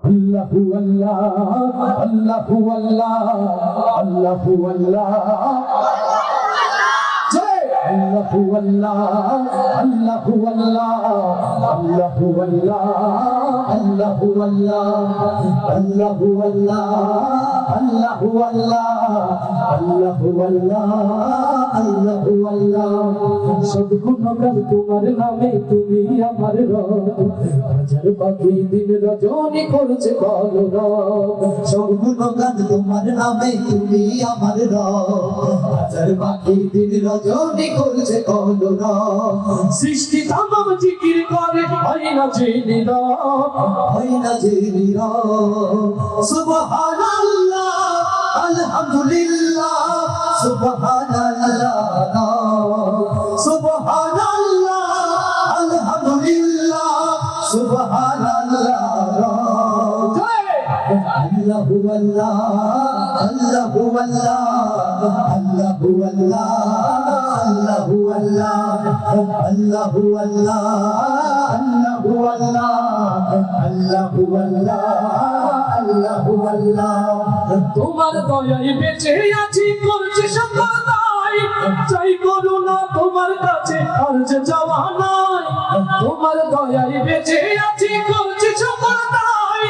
আল্লাহু আল্লাহ আল্লাহু আল্লাহ আল্লাহু আল্লাহ আল্লাহু আল্লাহ আল্লাহু আল্লাহ আল্লাহু আল্লাহ আল্লাহু আল্লাহ আল্লাহু আল্লাহ আল্লাহু আল্লাহ আল্লাহু আল্লাহ আল্লাহু আল্লাহ সব গুণগান তোমার নামে তুমি আমার রব হাজার পাখি দিন রজনী করছে কলরব সব গুণগান তোমার নামে তুমি আমার রব হাজার পাখি দিন রজনী করছে কলরব সৃষ্টি তামাম জিকির করে হয় না যে নীরব হয় না যে নীরব সুবহানাল্লাহ আলহামদুলিল্লাহ সুবহানাল্লাহ সুবহানাল্লাহ আলহামদুলিল্লাহ সুবহানাল্লাহ আল্লাহু আল্লাহ আল্লাহু আল্লাহ আল্লাহু আল্লাহ আল্লাহু আল্লাহ আল্লাহু আল্লাহ আল্লাহু আল্লাহ আল্লাহু আল্লাহ আল্লাহু আল্লাহ তোমার দয়ায় বেঁচে আছি করছি সকল দায় চাই করুণা তোমার কাছে আর যে যাওয়া নাই তোমার দয়ায় বেঁচে আছি করছি সকল দায়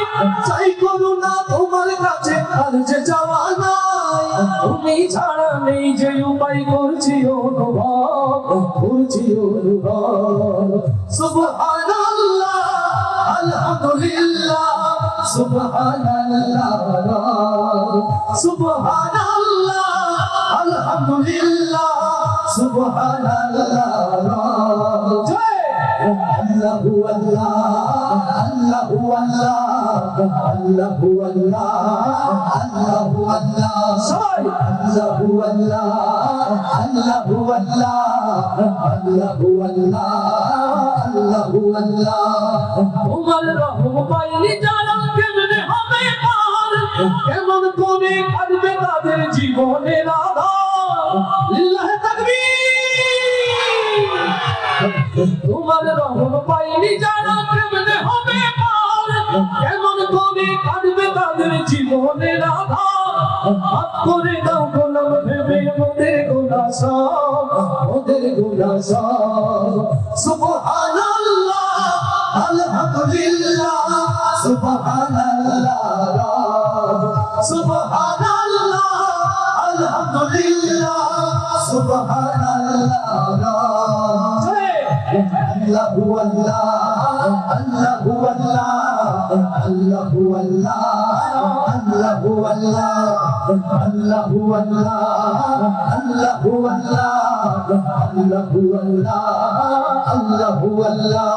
চাই করুণা তোমার কাছে আর যে যাওয়া নাই তুমি ছাড়া নেই যে উপায় করছি অনুভব করছি অনুভব সুবহানাল্লাহ আলহামদুলিল্লাহ সুবহানাল্লাহ সুবহানাল্লাহ আলহামদুলিল্লাহ সুবহানাল্লাহ আল্লাহু আল্লাহ আল্লাহু আল্লাহ আল্লাহু আল্লাহ আল্লাহু আল্লাহ আল্লাহু আল্লাহ আল্লাহু আল্লাহ আল্লাহু আল্লাহ আল্লাহু আল্লাহ তোমার রহম পাইনি যারা কেমনে হবে পার কেমন করে কাটবে তাদের জীবনের আধার লিল্লাহ তাকবীর তোমার রহম পাইনি যারা কেমনে হবে পার কেমন করে কাটবে তাদের জীবনের আধার মাফ করে দাও গোলাম ভেবে মোদের গুনাহ সব মোদের গুনাহ সব সুবহানাল্লাহ আলহামদুলিল্লাহ সুবহানাল্লাহ সুবহানাল্লাহ আলহামদুলিল্লাহ সুবহানাল্লাহ আল্লাহু আল্লাহ আল্লাহু আল্লাহ আল্লাহু আল্লাহ আল্লাহু আল্লাহ আল্লাহু আল্লাহ আল্লাহু আল্লাহ আল্লাহু আল্লাহ আল্লাহু আল্লাহ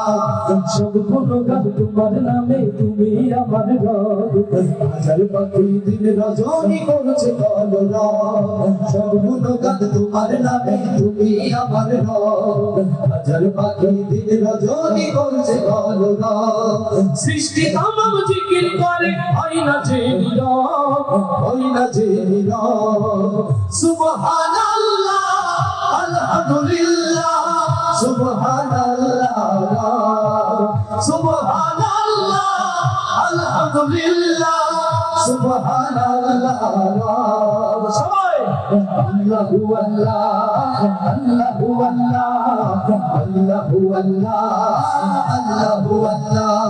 সব গুণগান তোমার নামে তুমি আমার রব হাজার পাখি দিন রজনী করছে কলরব সব গুণগান তোমার নামে তুমি আমার রব হাজার পাখি দিন রজনী করছে কলরব সৃষ্টি তামাম জিকির করে হয় না যে নীরব হয় না যে নীরব সুবহানাল্লাহ আলহামদুলিল্লাহ সুবহানাল্লাহ সুবহানাল্লাহ আলহামদুলিল্লাহ সুবহানাল্লাহ সবাই আল্লাহু আল্লাহ আল্লাহু আল্লাহ আল্লাহু আল্লাহ আল্লাহু আল্লাহ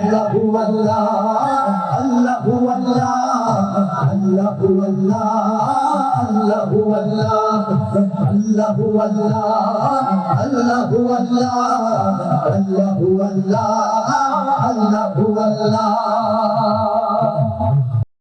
আল্লাহু আল্লাহ আল্লাহু আল্লাহ আল্লাহু আল্লাহ আল্লাহু আল্লাহ আল্লাহু আল্লাহ আল্লাহু আল্লাহ আল্লাহু আল্লাহ আল্লাহু আল্লাহ